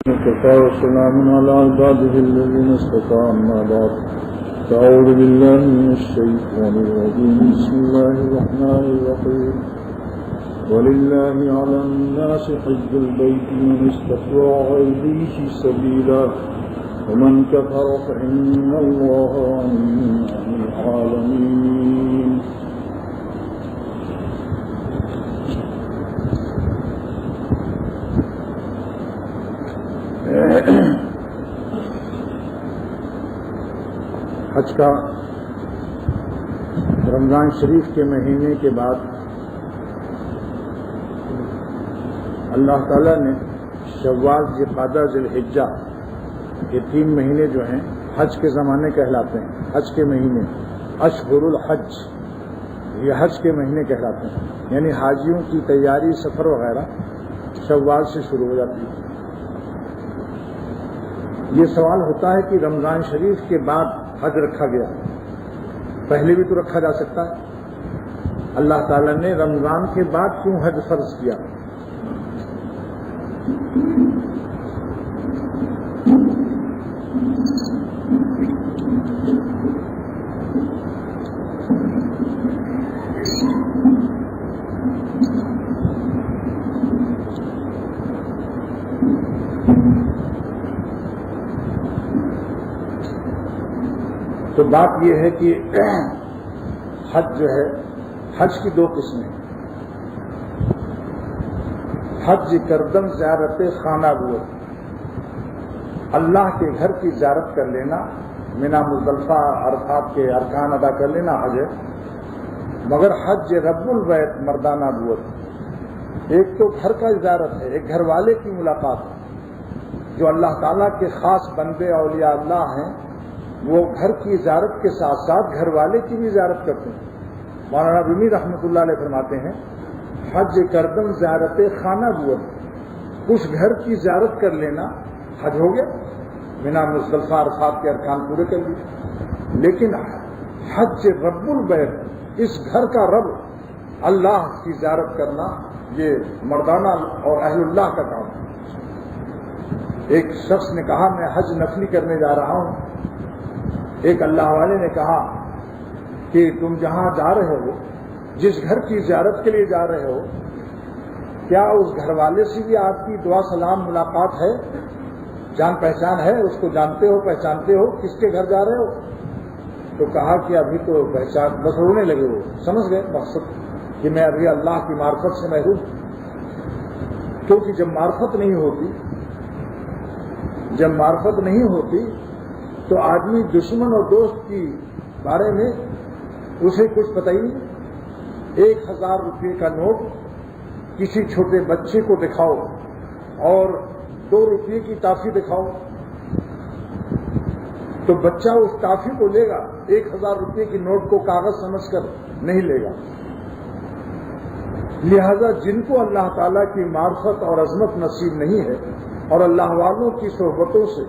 وسلام على عباده الذين اصطفى أما بعد فأعوذ بالله من الشيطان الرجيم بسم الله الرحمن الرحيم ولله على الناس حج البيت من استطاع إليه سبيلا ومن كفر فإن الله غني عن العالمين. حج کا رمضان شریف کے مہینے کے بعد اللہ تعالیٰ نے شوال، ذوالقعدہ، ذی الحجہ یہ 3 مہینے جو ہیں حج کے زمانے کہلاتے ہیں. حج کے مہینے اشہر الحج یہ حج کے مہینے کہلاتے ہیں، یعنی حاجیوں کی تیاری سفر وغیرہ شوال سے شروع ہو جاتی ہے. یہ سوال ہوتا ہے کہ رمضان شریف کے بعد حج رکھا گیا، پہلے بھی تو رکھا جا سکتا ہے. اللہ تعالیٰ نے رمضان کے بعد کیوں حج فرض کیا؟ تو بات یہ ہے کہ حج جو ہے، حج کی 2 قسمیں. حج کردم زیارت خانہ بود، اللہ کے گھر کی زیارت کر لینا، منا مزدلفہ عرفات کے ارکان ادا کر لینا حج ہے. مگر حج رب البیت مردانہ بود، ایک تو گھر کا زیارت ہے، ایک گھر والے کی ملاقات ہے. جو اللہ تعالیٰ کے خاص بندے اولیاء اللہ ہیں وہ گھر کی زیارت کے ساتھ ساتھ گھر والے کی بھی زیارت کرتے ہیں. مولانا رومی رحمۃ اللہ علیہ فرماتے ہیں حج کردم زیارت خانہ بود، اس گھر کی زیارت کر لینا حج ہو گیا، بنا مزدلفہ عرفات کے ارکان پورے کر لیے. لیکن حج رب البیت، اس گھر کا رب اللہ کی زیارت کرنا یہ مردانہ اور اہل اللہ کا کام ہے. ایک شخص نے کہا میں حج نفلی کرنے جا رہا ہوں. ایک اللہ والے نے کہا کہ تم جہاں جا رہے ہو، جس گھر کی زیارت کے لیے جا رہے ہو، کیا اس گھر والے سے بھی آپ کی دعا سلام ملاقات ہے، جان پہچان ہے، اس کو جانتے ہو پہچانتے ہو، کس کے گھر جا رہے ہو؟ تو کہا کہ ابھی تو پہچان بس رونے لگے. وہ سمجھ گئے مقصد کہ میں ابھی اللہ کی معرفت سے محروم. کیونکہ جب معرفت نہیں ہوتی تو آدمی دشمن اور دوست کی بارے میں اسے کچھ پتہ ہی نہیں. 1000 روپے کا نوٹ کسی چھوٹے بچے کو دکھاؤ اور 2 روپے کی ٹافی دکھاؤ تو بچہ اس ٹافی کو لے گا، 1000 روپے کی نوٹ کو کاغذ سمجھ کر نہیں لے گا. لہذا جن کو اللہ تعالیٰ کی معرفت اور عظمت نصیب نہیں ہے اور اللہ والوں کی صحبتوں سے،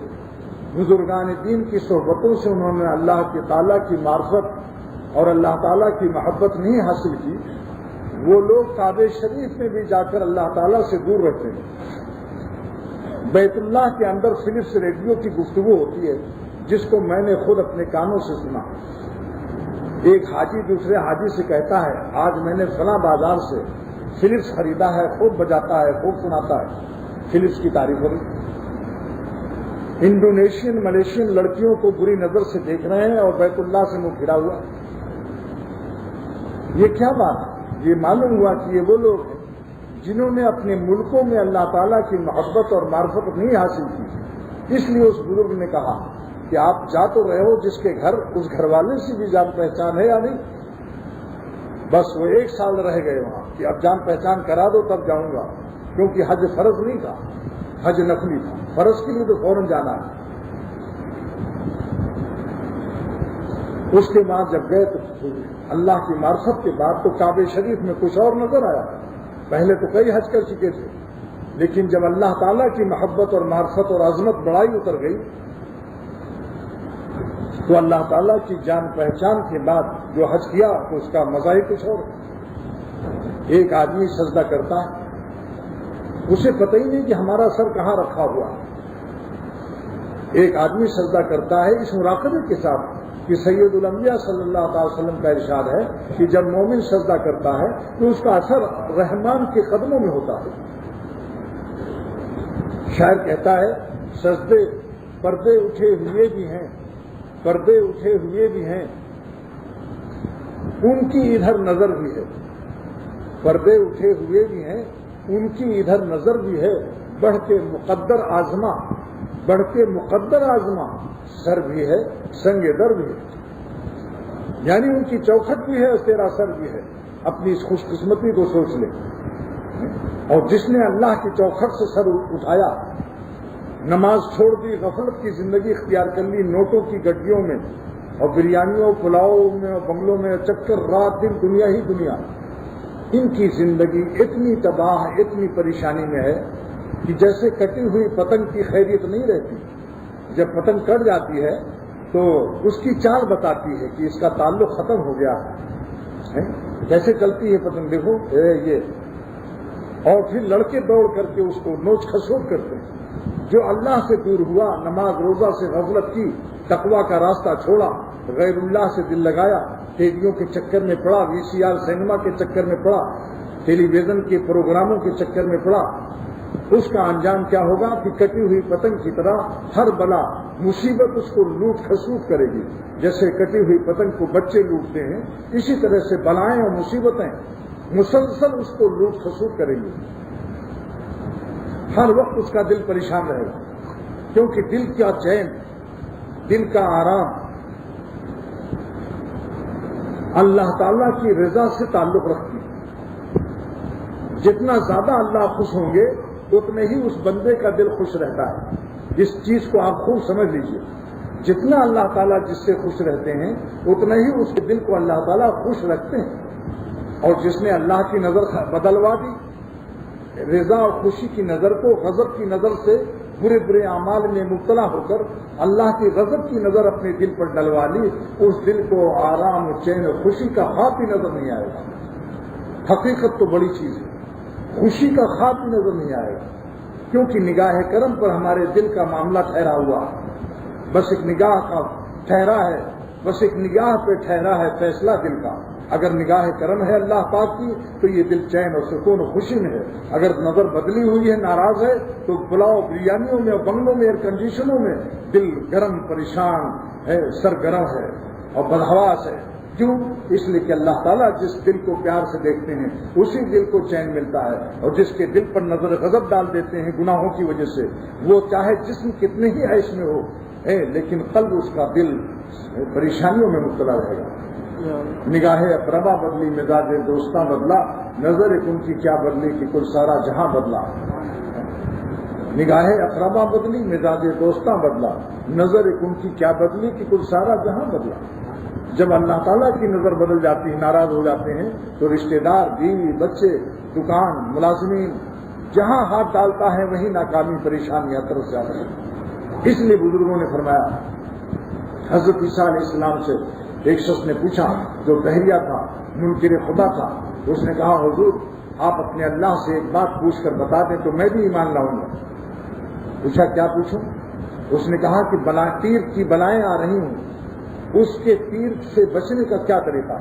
بزرگان دین کی صحبتوں سے انہوں نے اللہ کی تعالیٰ کی معرفت اور اللہ تعالیٰ کی محبت نہیں حاصل کی، وہ لوگ کعبہ شریف میں بھی جا کر اللہ تعالیٰ سے دور رہتے ہیں. بیت اللہ کے اندر فلپس ریڈیو کی گفتگو ہوتی ہے جس کو میں نے خود اپنے کانوں سے سنا. ایک حاجی دوسرے حاجی سے کہتا ہے آج میں نے فلاں بازار سے فلپس خریدا ہے، خوب بجاتا ہے، خوب سناتا ہے، فلپس کی تعریف ہو رہی. انڈونیشین ملیشین لڑکیوں کو بری نظر سے دیکھ رہے ہیں اور بیت اللہ سے منہ پھرا ہوا. یہ کیا بات ہے؟ یہ معلوم ہوا کہ یہ وہ لوگ ہیں جنہوں نے اپنے ملکوں میں اللہ تعالیٰ کی محبت اور معرفت نہیں حاصل کی. اس لیے اس بزرگ نے کہا کہ آپ جا تو رہے ہو جس کے گھر، اس گھر والے سے بھی جان پہچان ہے یا نہیں؟ بس وہ 1 سال رہ گئے وہاں کہ اب جان پہچان کرا دو تب جاؤں گا، کیونکہ حج فرض نہیں تھا، حج نفلی تھا. فرض کے لیے تو فوراً جانا ہے. اس کے بعد جب گئے تو اللہ کی معرفت کے بعد تو کعبہ شریف میں کچھ اور نظر آیا. پہلے تو کئی حج کر چکے تھے، لیکن جب اللہ تعالیٰ کی محبت اور معرفت اور عظمت بڑائی اتر گئی تو اللہ تعالیٰ کی جان پہچان کے بعد جو حج کیا تو اس کا مزہ ہی کچھ اور. ایک آدمی سجدہ کرتا ہے، اسے پتہ ہی نہیں کہ ہمارا سر کہاں رکھا ہوا. ایک آدمی سجدہ کرتا ہے اس مراقبے کے ساتھ کہ سید الانبیاء صلی اللہ علیہ وسلم کا ارشاد ہے کہ جب مومن سجدہ کرتا ہے تو اس کا اثر رحمان کے قدموں میں ہوتا ہے. شاعر کہتا ہے سجدے پردے اٹھے ہوئے بھی ہیں، پردے اٹھے ہوئے بھی ہیں، ان کی ادھر نظر بھی ہے. پردے اٹھے ہوئے بھی ہیں، ان کی ادھر نظر بھی ہے. بڑھ کے مقدر آزما، بڑھ کے مقدر آزما، سر بھی ہے سنگ در بھی ہے. یعنی ان کی چوکھٹ بھی ہے اور تیرا سر بھی ہے. اپنی اس خوش قسمتی کو سوچ لے. اور جس نے اللہ کی چوکھٹ سے سر اٹھایا، نماز چھوڑ دی، غفلت کی زندگی اختیار کر لی، نوٹوں کی گڈیوں میں اور بریانیوں پلاؤ میں اور بنگلوں میں چکر، رات دن دنیا ہی دنیا. ان کی زندگی اتنی تباہ، اتنی پریشانی میں ہے کہ جیسے کٹی ہوئی پتنگ کی خیریت نہیں رہتی. جب پتنگ کٹ جاتی ہے تو اس کی چال بتاتی ہے کہ اس کا تعلق ختم ہو گیا ہے. کیسے چلتی ہے پتنگ دیکھو یہ، اور پھر لڑکے دوڑ کر کے اس کو نوچ کھسوٹ کرتے ہیں. جو اللہ سے دور ہوا، نماز روزہ سے غفلت کی، تقویٰ کا راستہ چھوڑا، غیر اللہ سے دل لگایا، ٹیلیوں کے چکر میں پڑا، وی سی آر سینما کے چکر میں پڑا، ٹیلی ویژن کے پروگراموں کے چکر میں پڑا، اس کا انجام کیا ہوگا کہ کٹی ہوئی پتنگ کی طرح ہر بلا مصیبت اس کو لوٹ کھسوٹ کرے گی. جیسے کٹی ہوئی پتنگ کو بچے لوٹتے ہیں، اسی طرح سے بلائیں اور مصیبتیں مسلسل اس کو لوٹ کھسوٹ کریں گی. ہر وقت اس کا دل پریشان رہے گا، کیونکہ دل کا چین، دل کا آرام اللہ تعالیٰ کی رضا سے تعلق رکھتی ہے. جتنا زیادہ اللہ خوش ہوں گے اتنے ہی اس بندے کا دل خوش رہتا ہے. اس چیز کو آپ خوب سمجھ لیجئے. جتنا اللہ تعالیٰ جس سے خوش رہتے ہیں اتنا ہی اس کے دل کو اللہ تعالیٰ خوش رکھتے ہیں. اور جس نے اللہ کی نظر بدلوا دی، رضا اور خوشی کی نظر کو غضب کی نظر سے برے برے اعمال میں مبتلا ہو کر اللہ کی غضب کی نظر اپنے دل پر ڈلوا لی، اس دل کو آرام و چین و خوشی کا خواب بھی نظر نہیں آئے گا. حقیقت تو بڑی چیز ہے، خوشی کا خواب بھی نظر نہیں آئے گا، کیونکہ نگاہ کرم پر ہمارے دل کا معاملہ ٹھہرا ہوا ہے. بس ایک نگاہ کا ٹھہرا ہے، بس ایک نگاہ پہ ٹھہرا ہے فیصلہ دل کا. اگر نگاہ کرم ہے اللہ پاک کی تو یہ دل چین اور سکون و خوشی میں ہے. اگر نظر بدلی ہوئی ہے، ناراض ہے، تو پلاؤ بریانیوں میں اور بنگلوں میں، ایئر کنڈیشنوں میں دل گرم پریشان ہے، سر گرم ہے اور بدحواس ہے. کیوں؟ اس لیے کہ اللہ تعالیٰ جس دل کو پیار سے دیکھتے ہیں اسی دل کو چین ملتا ہے، اور جس کے دل پر نظر غضب ڈال دیتے ہیں گناہوں کی وجہ سے، وہ چاہے جسم کتنے ہی عیش میں ہو لیکن قلب اس کا دل پریشانیوں میں مبتلا رہے گا. نگاہ اقربا بدلی مزاج دوستاں بدلا، نظر ان کی کیا بدلی کہ کل سارا جہاں بدلا. نگاہ اقربا بدلی مزاج دوستاں بدلا، نظر ان کی کیا بدلی کہ کل سارا جہاں بدلا. جب اللہ تعالیٰ کی نظر بدل جاتی ہے، ناراض ہو جاتے ہیں، تو رشتہ دار، بیوی، بچے، دکان، ملازمین، جہاں ہاتھ ڈالتا ہے وہیں ناکامی، پریشانیاں طرف جاتی ہیں. اس لیے بزرگوں نے فرمایا، حضرت عیسیٰ علیہ السلام سے ایک شخص نے پوچھا جو بحریہ تھا، منکر خدا تھا. اس نے کہا حضور آپ اپنے اللہ سے ایک بات پوچھ کر بتا دیں تو میں بھی ایمان لاؤں گا. پوچھا کیا پوچھوں؟ اس نے کہا کہ تیر کی بلائیں آ رہی ہوں، اس کے تیر سے بچنے کا کیا طریقہ؟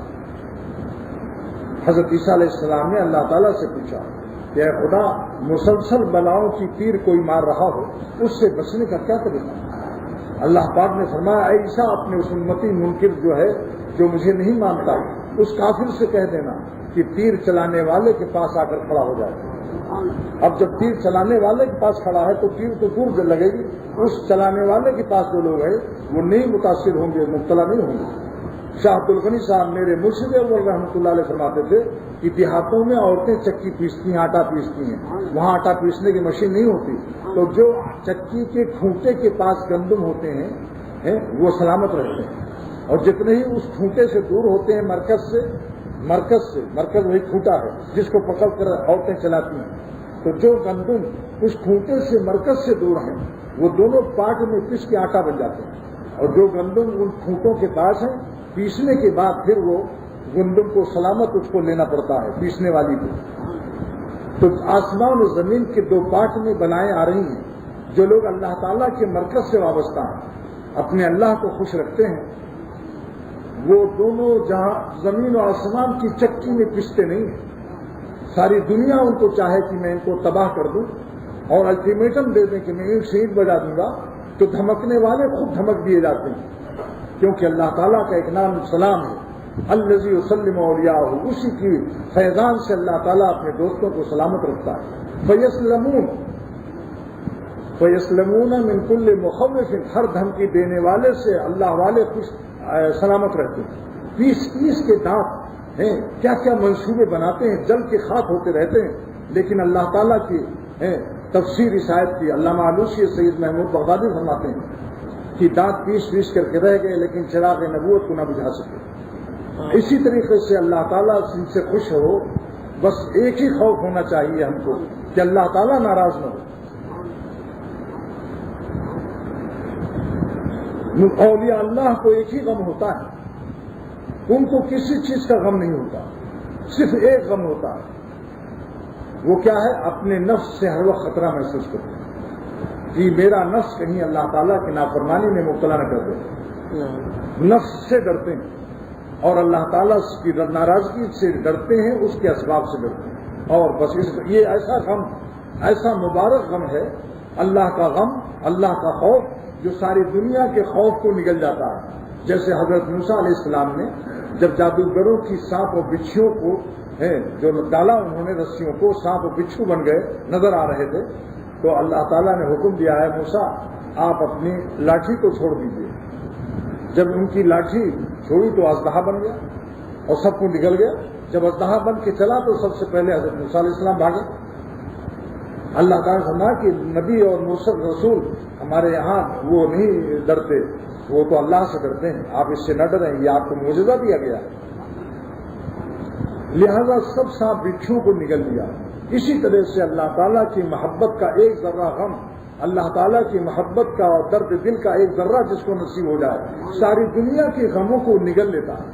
حضرت عیسیٰ علیہ السلام نے اللہ تعالیٰ سے پوچھا کہ اے خدا مسلسل بلاؤں کی تیر کوئی مار رہا ہو، اس سے بچنے کا کیا طریقہ؟ اللہ پاک نے فرمایا اے عیسیٰ اپنے اس امتی منکر جو ہے، جو مجھے نہیں مانتا، اس کافر سے کہہ دینا کہ تیر چلانے والے کے پاس آ کر کھڑا ہو جائے. اب جب تیر چلانے والے کے پاس کھڑا ہے تو تیر تو دور سے لگے گی. اس چلانے والے کے پاس جو لوگ ہیں وہ نہیں متاثر ہوں گے، مبتلا نہیں ہوں گے. شاہ عبد الغنی صاحب میرے مرشد اول رحمۃ اللہ علیہ فرماتے تھے کہ دیہاتوں میں عورتیں چکی پیستی ہیں، آٹا پیستی ہیں، وہاں آٹا پیسنے کی مشین نہیں ہوتی، تو جو چکی کے ٹھونٹے کے پاس گندم ہوتے ہیں وہ سلامت رہتے ہیں، اور جتنے ہی اس ٹھونٹے سے دور ہوتے ہیں مرکز وہی ٹھونٹا ہے جس کو پکڑ کر عورتیں چلاتی ہیں، تو جو گندم اس ٹھونٹے سے مرکز سے دور ہیں وہ دونوں پاٹ میں پس کے آٹا بن جاتے ہیں، اور جو گندم ان ٹھونٹوں کے پاس ہیں پیسنے کے بعد پھر وہ گندم کو سلامت اس کو لینا پڑتا ہے پیسنے والی کو. تو آسمان و زمین کے دو پارٹ میں بلائیں آ رہی ہیں، جو لوگ اللہ تعالیٰ کے مرکز سے وابستہ ہیں، اپنے اللہ کو خوش رکھتے ہیں، وہ دونوں جہاں زمین و آسمان کی چکی میں پستے نہیں ہیں۔ ساری دنیا ان کو چاہے کہ میں ان کو تباہ کر دوں اور الٹیمیٹم دے دیں کہ میں ایک شہید بجا دوں گا، تو دھمکنے والے خود دھمک دیے جاتے ہیں، کیونکہ اللہ تعالیٰ کا ایک نام سلام ہے، الذی یسلم اولیاءہ، اسی کی فیضان سے اللہ تعالیٰ اپنے دوستوں کو سلامت رکھتا ہے۔ فیسلمون من کل مخوف، ہر دھمکی دینے والے سے اللہ والے خوش سلامت رہتے ہیں۔ پیس کے دانت ہیں، کیا کیا منصوبے بناتے ہیں، جل کے خاک ہوتے رہتے ہیں، لیکن اللہ تعالیٰ کی تفسیر اس آیت کی علامہ آلوسی سید محمود بغدادی فرماتے ہیں کہ دانت پیس کر کے رہ گئے لیکن چراغ نبوت کو نہ بجھا سکے۔ اسی طریقے سے اللہ تعالیٰ ان سے خوش ہو، بس ایک ہی خوف ہونا چاہیے ہم کو کہ اللہ تعالیٰ ناراض نہ ہو۔ اولیاء اللہ کو ایک ہی غم ہوتا ہے، ان کو کسی چیز کا غم نہیں ہوتا، صرف ایک غم ہوتا ہے، وہ کیا ہے؟ اپنے نفس سے ہر وقت خطرہ محسوس کرتے ہیں کہ میرا نفس کہیں اللہ تعالیٰ کی نافرمانی میں مبتلا نہ کر دے۔ نفس سے ڈرتے ہیں اور اللہ تعالیٰ کی ناراضگی سے ڈرتے ہیں، اس کے اسباب سے ڈرتے ہیں، اور بس یہ ایسا غم، ایسا مبارک غم ہے، اللہ کا غم، اللہ کا خوف، جو ساری دنیا کے خوف کو نگل جاتا ہے۔ جیسے حضرت موسیٰ علیہ السلام نے جب جادوگروں کی سانپ و بچھوؤں کو جو ڈالا، انہوں نے رسیوں کو، سانپ و بچھو بن گئے، نظر آ رہے تھے، تو اللہ تعالیٰ نے حکم دیا ہے موسیٰ آپ اپنی لاٹھی کو چھوڑ دیجیے۔ جب ان کی لاٹھی چھوڑی تو اژدہا بن گیا اور سب کو نگل گیا۔ جب اژدہا بن کے چلا تو سب سے پہلے حضرت موسیٰ علیہ السلام بھاگے۔ اللہ تعالیٰ نے فرمایا کہ نبی اور مرسل رسول ہمارے یہاں وہ نہیں ڈرتے، وہ تو اللہ سے ڈرتے ہیں، آپ اس سے نہ ڈریں، یہ آپ کو معجزہ دیا گیا ہے۔ لہذا سب سانپ بچھو کو نگل دیا۔ اسی طرح سے اللہ تعالیٰ کی محبت کا ایک ذرہ غم، اللہ تعالیٰ کی محبت کا اور درد دل کا ایک ذرہ جس کو نصیب ہو جائے، ساری دنیا کے غموں کو نگل لیتا ہے۔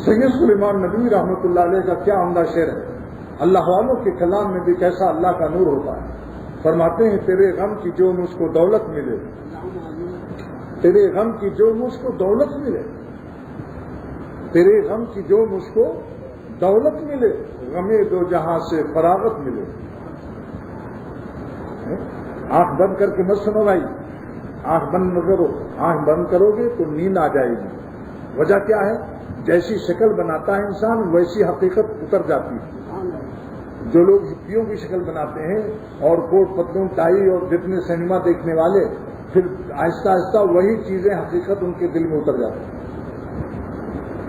سید سلیمان ندوی رحمۃ اللہ علیہ کا کیا عمدہ شعر ہے، اللہ والوں کے کلام میں بھی کیسا اللہ کا نور ہوتا ہے۔ فرماتے ہیں تیرے غم کی جو مجھ کو دولت ملے، تیرے غم کی جو مجھ کو دولت ملے، تیرے غم کی جو مجھ کو دولت ملے، غمے دو جہاں سے فراغت ملے۔ آنکھ بند کر کے مت سنو بھائی، آنکھ بند نہ کرو، آنکھ بند کرو گے تو نیند آ جائے گی۔ وجہ کیا ہے؟ جیسی شکل بناتا ہے انسان ویسی حقیقت اتر جاتی ہے۔ جو لوگ ہپیوں کی شکل بناتے ہیں اور کوٹ پتلون ٹائی اور جتنے سنیما دیکھنے والے، پھر آہستہ آہستہ وہی چیزیں حقیقت ان کے دل میں اتر جاتی ہیں۔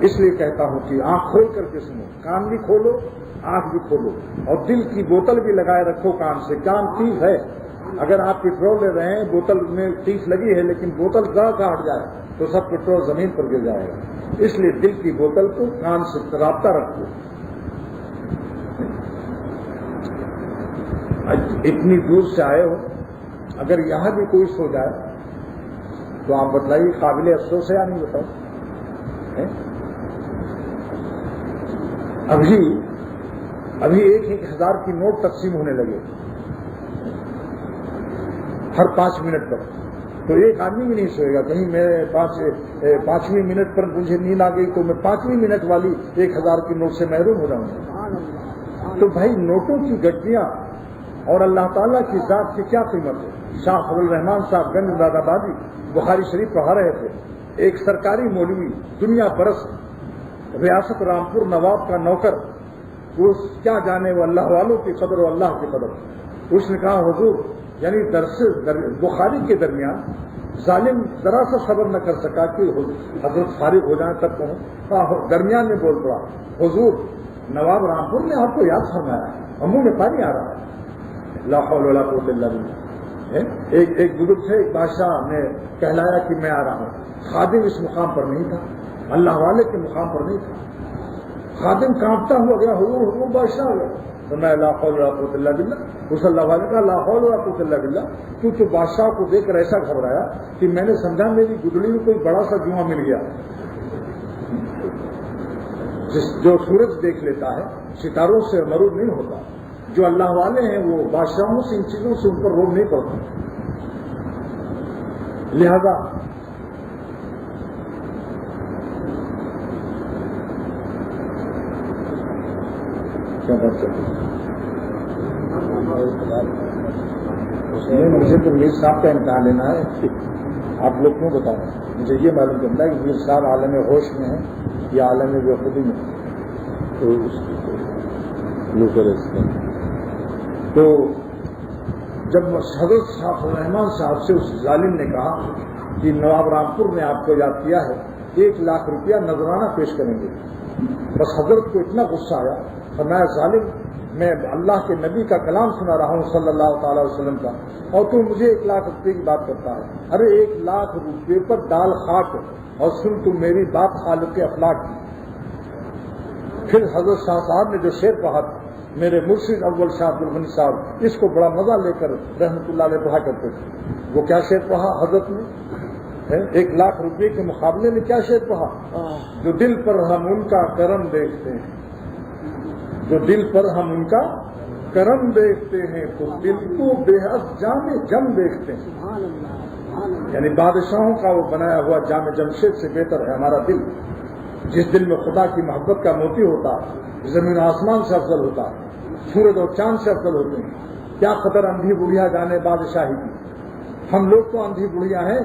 اس لیے کہتا ہوں کہ آنکھ کھول کر کے سنو، کان بھی کھولو، آنکھ بھی کھولو، اور دل کی بوتل بھی لگائے رکھو کان سے۔ کان تیز ہے، اگر آپ پیٹرول لے رہے ہیں، بوتل میں تیز لگی ہے، لیکن بوتل ذرا کا ہٹ جائے تو سب پیٹرول زمین پر گر جائے گا۔ اس لیے دل کی بوتل کو کان سے رابطہ رکھو۔ اتنی دور سے آئے ہو، اگر یہاں بھی کوئی سو جائے تو آپ بتلائیے قابل افسوس ہے یا نہیں؟ بتاؤ۔ ابھی 1,000 کی نوٹ تقسیم ہونے لگے ہر 5 منٹ پر، تو ایک آدمی بھی نہیں سوئے گا۔ کہیں میں 5ویں منٹ پر مجھے نیند آ گئی تو میں 5ویں منٹ والی 1,000 کی نوٹ سے محروم ہو جاؤں گا۔ تو بھائی نوٹوں کی گڈیاں اور اللہ تعالیٰ کی ذات کی کیا قیمت ہے؟ شاہ فضل الرحمان صاحب گنج مراد آبادی بخاری شریف پڑھا رہے تھے، ایک سرکاری مولوی دنیا برس ریاست رامپور نواب کا نوکر، وہ کیا جانے وہ اللہ والوں کی قدر و اللہ کی قدر۔ اس نے کہا حضور، یعنی درس بخاری کے درمیان ظالم ذرا سا صبر نہ کر سکا کہ حضرت فارغ ہو جائیں تب پہنچ، درمیان میں بول پڑا حضور نواب رامپور نے آپ کو یاد فرمایا ہے، منہ میں پانی آ رہا ہے۔ لا حول ولا قوت الا باللہ۔ ایک بزرگ تھے، ایک بادشاہ نے کہلایا کہ میں آ رہا ہوں، خادم اس مقام پر نہیں تھا، اللہ والے کے مقام پر نہیں تھا۔ خادم کانپتا ہوا گیا، حضور بادشاہ ہو گیا، تو میں لا حول ولا قوت الا باللہ۔ اس اللہ والے کا لا حول ولا قوت الا باللہ، کیونکہ بادشاہ کو دیکھ کر ایسا گھبرایا کہ میں نے سمجھا میری گدڑی میں کوئی بڑا سا جواں مل گیا۔ جو سورج دیکھ لیتا ہے ستاروں سے مرور نہیں ہوتا، جو اللہ والے ہیں وہ بادشاہوں سے ان چیزوں سے ان پر روک نہیں پڑتا، لہذا کیا بات چل رہی ہے؟ مجھے تو میر صاحب کا امتحان لینا ہے، آپ لوگ کیوں بتائیں؟ مجھے یہ معلوم کرنا ہے کہ میر صاحب عالم ہوش میں ہیں یا عالم بے خودی میں؟ تو جب حضرت شاہ الرحمان صاحب سے اس ظالم نے کہا کہ نواب رامپور نے آپ کو یاد کیا ہے، 1 لاکھ روپیہ نذرانہ پیش کریں گے، بس حضرت کو اتنا غصہ آیا، فرمایا ظالم، میں اللہ کے نبی کا کلام سنا رہا ہوں صلی اللہ تعالی وسلم کا، اور تو مجھے 1 لاکھ روپے کی بات کرتا ہے؟ ارے 1 لاکھ روپے پر ڈال خاک، اور سن تو میری بات خالق افلاک کی۔ پھر حضرت شاہ صاحب نے جو شعر پڑھا تھا، میرے مرشد اول شاہ عبد الغنی صاحب اس کو بڑا مزہ لے کر رحمۃ اللہ علیہ پڑھا کرتے تھے۔ وہ کیا شعر پڑھا حضرت نے؟ 1 لاکھ روپے کے مقابلے میں کیا شعر پڑھا؟ جو دل پر ہم ان کا کرم دیکھتے ہیں، جو دل پر ہم ان کا کرم دیکھتے ہیں، تو دل کو بے حد جامع جم دیکھتے ہیں۔ یعنی بادشاہوں کا وہ بنایا ہوا جامع جمشید سے بہتر ہے ہمارا دل، جس دل میں خدا کی محبت کا موتی ہوتا، زمین آسمان سے افضل ہوتا، سورج اور چاند سے افضل ہوتے ہیں۔ کیا قدر اندھی بڑھیا جانے بادشاہی کی، ہم لوگ تو اندھی بڑھیا ہیں،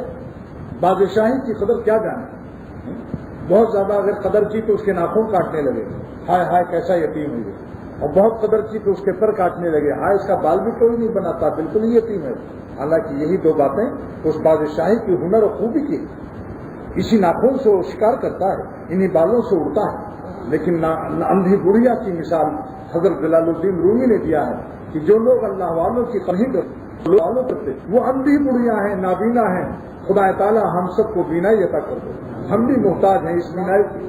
بادشاہی کی قدر کیا جانے؟ بہت زیادہ اگر قدر کی تو اس کے ناخن کاٹنے لگے، ہائے ہائے کیسا یتیم ہے، اور بہت قدر کی تو اس کے پر کاٹنے لگے، ہائے اس کا بال بھی کوئی نہیں بناتا، بالکل ہی یتیم ہے۔ حالانکہ یہی 2 باتیں اس بادشاہی کی ہنر اور خوبی کی، اسی ناخن سے وہ شکار کرتا ہے، انہی بالوں سے اڑتا ہے۔ لیکن اندھی بڑھیا کی مثال حضرت جلال الدین رومی نے دیا ہے کہ جو لوگ اللہ والوں کی قدر کرتے وہ اندھی بڑھیا ہیں، نابینا ہیں، خدا تعالیٰ ہم سب کو بینائی عطا کر دے، ہم بھی محتاج ہیں اس بینائی کی۔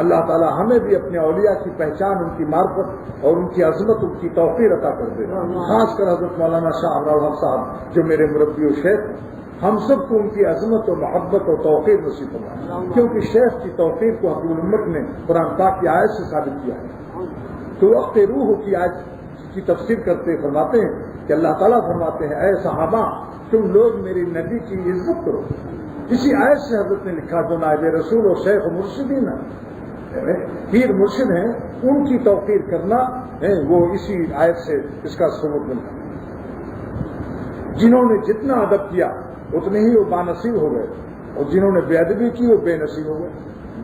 اللہ تعالیٰ ہمیں بھی اپنے اولیاء کی پہچان، ان کی معرفت اور ان کی عظمت، ان کی توقیر عطا کر دے، خاص کر حضرت مولانا شاہ ابرار الحق صاحب جو میرے مربی و شیخ، ہم سب کو ان کی عظمت و محبت اور توقیر نصیب فرمائے، کیونکہ شیخ کی توقیر کو حضور امت نے قرآن پاک کی آیت سے ثابت کیا ہے۔ تو وقت روح کی آیت کی تفسیر کرتے فرماتے ہیں کہ اللہ تعالیٰ فرماتے ہیں، اے صحابہ تم لوگ میری نبی کی عزت کرو۔ اسی آیت سے حضرت نے لکھا جو نائب رسول اور شیخ مرشدین پیر مرشد ہیں، ان کی توقیر کرنا وہ اسی آیت سے اس کا ثبوت ملتا ہے۔ جنہوں نے جتنا ادب کیا اتنے ہی وہ بانصیب ہو گئے، اور جنہوں نے بے ادبی کی وہ بے نصیب ہو گئے۔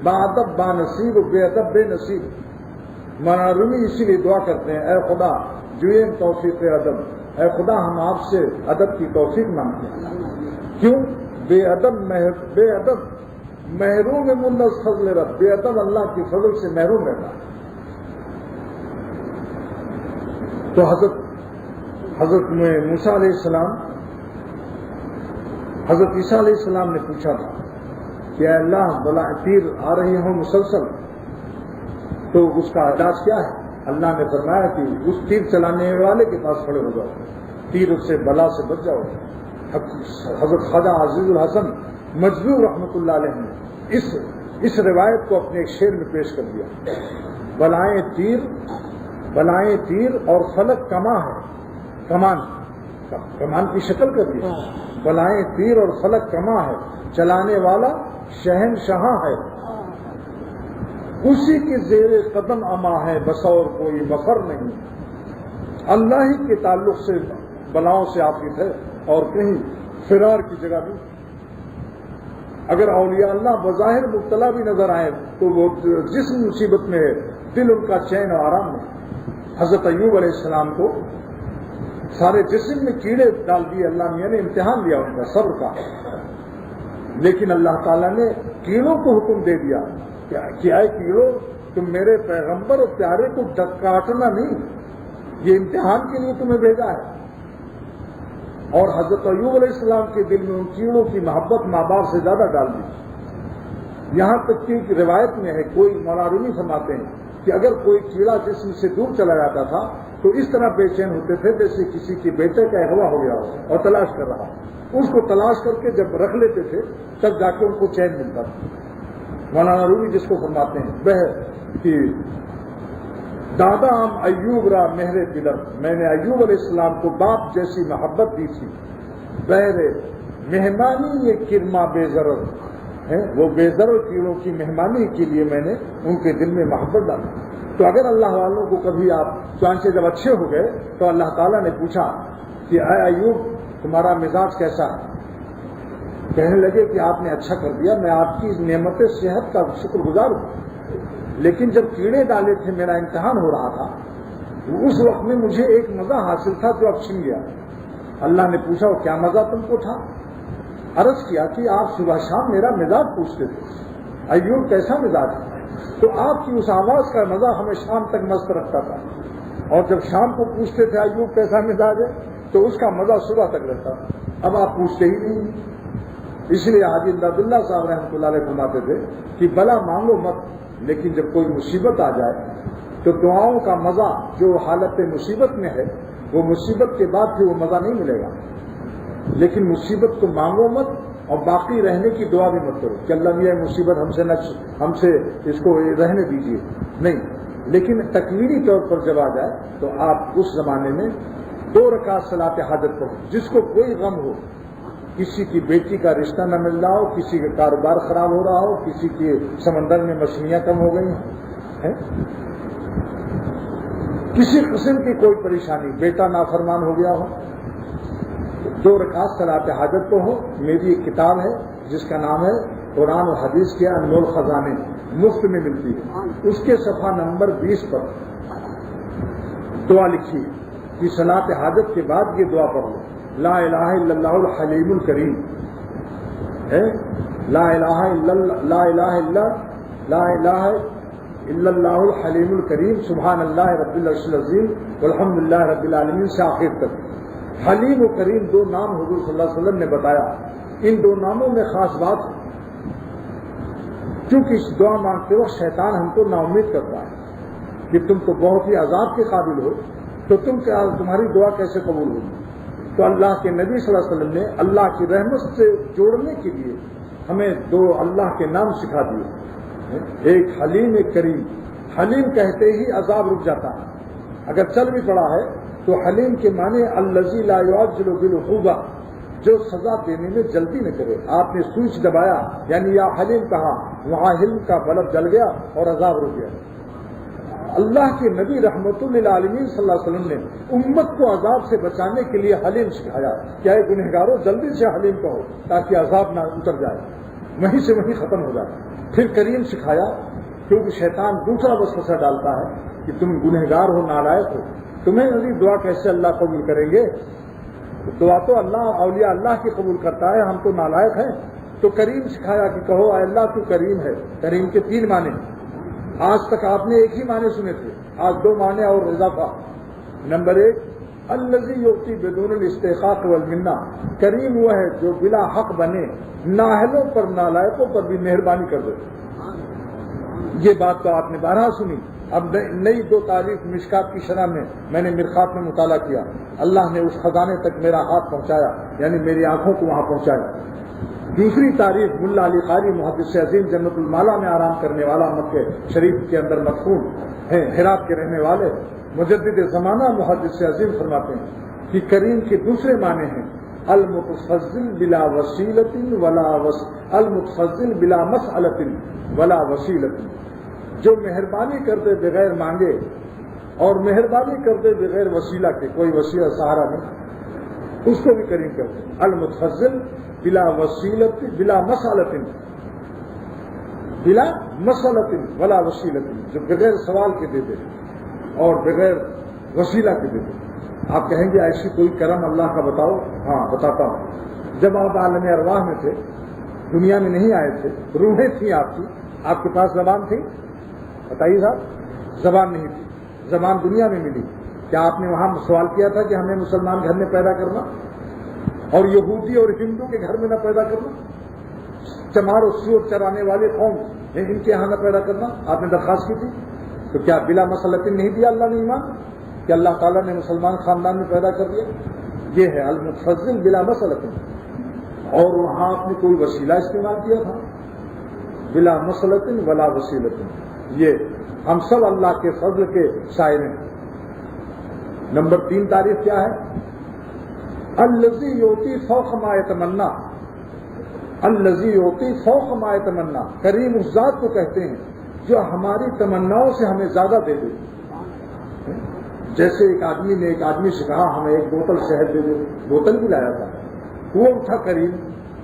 باادب بانصیب و بے ادب بے نصیب۔ مولانا رومی اسی لیے دعا کرتے ہیں، اے خدا جوئیں توفیق ادب، اے خدا ہم آپ سے ادب کی توفیق مانگتے ہیں۔ کیوں؟ بے ادب محروم منس فضل رب، بے ادب اللہ کی فضل سے محروم رہتا۔ تو حضرت موسیٰ علیہ السلام، حضرت عیسیٰ علیہ السلام نے پوچھا تھا کہ اے اللہ بلا تیر آ رہی ہوں مسلسل، تو اس کا علاج کیا ہے؟ اللہ نے فرمایا کہ اس تیر چلانے والے کے پاس کھڑے ہو جاؤ، تیر اس سے بلا سے بچ جاؤ۔ حضرت خواجہ عزیز الحسن مجذوب رحمۃ اللہ علیہ نے اس روایت کو اپنے ایک شعر میں پیش کر دیا، بلائیں تیر اور فلک کما ہے، کمان کی شکل کر دی، بلائیں تیر اور فلک کما ہے، چلانے والا شہنشاہ ہے، اسی کی زیر قدم اما ہے، بس اور کوئی مفر نہیں۔ اللہ ہی کے تعلق سے بلاؤں سے عاقب ہے اور کہیں فرار کی جگہ نہیں۔ اگر اولیاء اللہ بظاہر مبتلا بھی نظر آئے تو وہ جس مصیبت میں ہے دل ان کا چین و آرام میں۔ حضرت ایوب علیہ السلام کو سارے جسم میں کیڑے ڈال دیے اللہ میاں نے، امتحان لیا ان کا صبر کا، لیکن اللہ تعالیٰ نے کیڑوں کو حکم دے دیا کہ اے کیڑوں تم میرے پیغمبر اور پیارے کو کاٹنا نہیں، یہ امتحان کے لیے تمہیں بھیجا ہے۔ اور حضرت ایوب علیہ السلام کے دل میں ان کیڑوں کی محبت ماں باپ سے زیادہ ڈال دی، یہاں تک کہ روایت میں ہے، کوئی مولانا رومی فرماتے ہیں کہ اگر کوئی کیڑا جسم سے دور چلا جاتا تھا تو اس طرح بے چین ہوتے تھے جیسے کسی کے بیٹے کا اغوا ہو گیا ہو اور تلاش کر رہا، اس کو تلاش کر کے جب رکھ لیتے تھے تب جا کے ان کو چین ملتا تھا۔ مولانا رومی جس کو فرماتے ہیں وہ کہ دادا ہم ایوب را مہر پدر، میں نے ایوب علیہ السلام کو باپ جیسی محبت دی تھی. بیر مہمانی یہ کرما بے ضرر ہے، وہ بے ضرر کیڑوں کی مہمانی کے لیے میں نے ان کے دل میں محبت ڈالی. تو اگر اللہ والوں کو کبھی آپ چانچے جب اچھے ہو گئے تو اللہ تعالیٰ نے پوچھا کہ اے ایوب تمہارا مزاج کیسا ہے؟ کہنے لگے کہ آپ نے اچھا کر دیا، میں آپ کی نعمت صحت کا شکر گزار ہوں، لیکن جب کیڑے ڈالے تھے میرا امتحان ہو رہا تھا، اس وقت میں مجھے ایک مزہ حاصل تھا جو اب چھن گیا. اللہ نے پوچھا وہ کیا مزہ تم کو تھا؟ عرض کیا کہ آپ صبح شام میرا مزاج پوچھتے تھے، ایوب کیسا مزاج ہے؟ تو آپ کی اس آواز کا مزہ ہمیں شام تک مست رکھتا تھا، اور جب شام کو پوچھتے تھے ایوب کیسا مزاج ہے تو اس کا مزہ صبح تک رہتا. اب آپ پوچھتے ہی نہیں. اس لیے حاجی امداد اللہ صاحب رحمۃ اللہ علیہ فرماتے تھے کہ بلا مانگو مت، لیکن جب کوئی مصیبت آ جائے تو دعاؤں کا مزہ جو حالت مصیبت میں ہے وہ مصیبت کے بعد پھر وہ مزہ نہیں ملے گا. لیکن مصیبت کو مانگو مت اور باقی رہنے کی دعا بھی مت کرو کہ اللہ میاں مصیبت ہم سے اس کو رہنے دیجیے، نہیں. لیکن تکوینی طور پر جب آ جائے تو آپ اس زمانے میں 2 رکعت صلاۃ حاجت پڑھو. جس کو کوئی غم ہو، کسی کی بیٹی کا رشتہ نہ مل رہا ہو، کسی کا کاروبار خراب ہو رہا ہو، کسی کے سمندر میں مچھلیاں کم ہو گئی ہیں، کسی قسم کی کوئی پریشانی، بیٹا نافرمان ہو گیا ہو، 2 رکعت صلاۃ حاجت کو ہو. میری ایک کتاب ہے جس کا نام ہے قرآن و حدیث کے انمول خزانے، مفت میں ملتی ہے. اس کے صفحہ نمبر 20 پر دعا لکھی کہ صلاۃ حاجت کے بعد یہ دعا پڑھ لو، لا الہ الا اللہ الحلیم الکریم، لا الہ الا اللہ الحلیم الکریم، سبحان اللہ رب العرش العظیم والحمد للہ رب العالمین سے آخر تک. حلیم و کریم 2 نام حضور صلی اللہ علیہ وسلم نے بتایا. ان 2 ناموں میں خاص بات ہے کیونکہ اس دعا مانگتے وقت شیطان ہم کو نا امید کرتا ہے کہ تم تو بہت ہی عذاب کے قابل ہو تو تمہاری دعا کیسے قبول ہوگی. تو اللہ کے نبی صلی اللہ علیہ وسلم نے اللہ کی رحمت سے جوڑنے کے لیے ہمیں 2 اللہ کے نام سکھا دیے، ایک حلیم ایک کریم. حلیم کہتے ہی عذاب رک جاتا ہے، اگر چل بھی پڑا ہے تو حلیم کے معنی الذی لا یعجل بالعقوبہ، جو سزا دینے میں جلدی نہ کرے. آپ نے سوئچ دبایا یعنی یا حلیم کہا، وہاں حلم کا بلب جل گیا اور عذاب رک گیا. اللہ کے نبی رحمت للعالمین صلی اللہ علیہ وسلم نے امت کو عذاب سے بچانے کے لیے حلیم سکھایا. کیا ہے گنہگاروں جلدی سے حلیم کہو تاکہ عذاب نہ اتر جائے، وہیں سے وہیں ختم ہو جائے. پھر کریم سکھایا کیونکہ شیطان دوسرا وسوسہ ڈالتا ہے کہ تم گنہگار ہو، نالائق ہو، تمہیں دعا کیسے اللہ قبول کریں گے؟ دعا تو اللہ اولیاء اللہ کی قبول کرتا ہے، ہم تو نالائق ہیں. تو کریم سکھایا کہ کہو اے اللہ تو کریم ہے. کریم کے 3 معنی، آج تک آپ نے ایک ہی معنی سنے تھے، آج 2 معنی اور اضافہ. نمبر 1 الذی یؤتی بدون الاستحقاق والمنہ، کریم وہ ہے جو بلا حق بنے نااہلوں پر نالائقوں پر بھی مہربانی کر دے. یہ بات تو آپ نے 12 سنی. اب نئی 2 تعریف مشکات کی شرح میں نے مرقات میں مطالعہ کیا. اللہ نے اس خزانے تک میرا ہاتھ پہنچایا، یعنی میری آنکھوں کو وہاں پہنچایا. دوسری تعریف ملا علی قاری محدث عظیم جنت المالا میں آرام کرنے والا، مکہ شریف کے اندر مدفون ہیں، ہرات کے رہنے والے مجدد زمانہ محدث عظیم فرماتے ہیں کہ کریم کے دوسرے معنی ہیں المتفضل بلا وسیلۃ المتفضل بلا مسئلۃ ولا وسیلۃ، جو مہربانی کرتے بغیر مانگے اور مہربانی کرتے بغیر وسیلہ کے، کوئی وسیلہ سہارا نہیں، اس کو بھی کریم کرتے. المتفضل بلا وسیلۃ بلا مسئلۃ ولا وسیلۃ، جو بغیر سوال کے دے دے اور بغیر وسیلہ کے دے دے. آپ کہیں گے ایسی کوئی کرم اللہ کا بتاؤ. ہاں بتاتا ہوں. جب آپ عالم ارواح میں تھے، دنیا میں نہیں آئے تھے، روحیں تھیں آپ کی، آپ کے پاس زبان تھی؟ بتائیے صاحب، زبان نہیں تھی. زبان دنیا میں ملی. کیا آپ نے وہاں سوال کیا تھا کہ ہمیں مسلمان گھر میں پیدا کرنا اور یہودی اور ہندو کے گھر میں نہ پیدا کرنا؟ چمار و سور چرانے والے قوم ان کے یہاں نہ پیدا کرنا آپ نے درخواست کی تھی؟ تو کیا بلا مسلط نہیں دیا اللہ نے ایمان کہ اللہ تعالیٰ نے مسلمان خاندان میں پیدا کر دیا؟ یہ ہے المتفضل بلا مسلط. اور وہاں آپ نے کوئی وسیلہ استعمال کیا تھا؟ بلا مسلط ولا وسیلت. یہ ہم سب اللہ کے فضل کے شائر ہیں۔ نمبر 3 تعریف کیا ہے؟ الذی یؤتی فوق ما یتمنا، الذی یؤتی فوق ما یتمنا، کریم اس ذات کو کہتے ہیں جو ہماری تمناؤں سے ہمیں زیادہ دے دے۔ جیسے ایک آدمی نے ایک آدمی سے کہا ہمیں ایک بوتل شہد دے دے، بوتل بھی لایا تھا، وہ اٹھا کریم،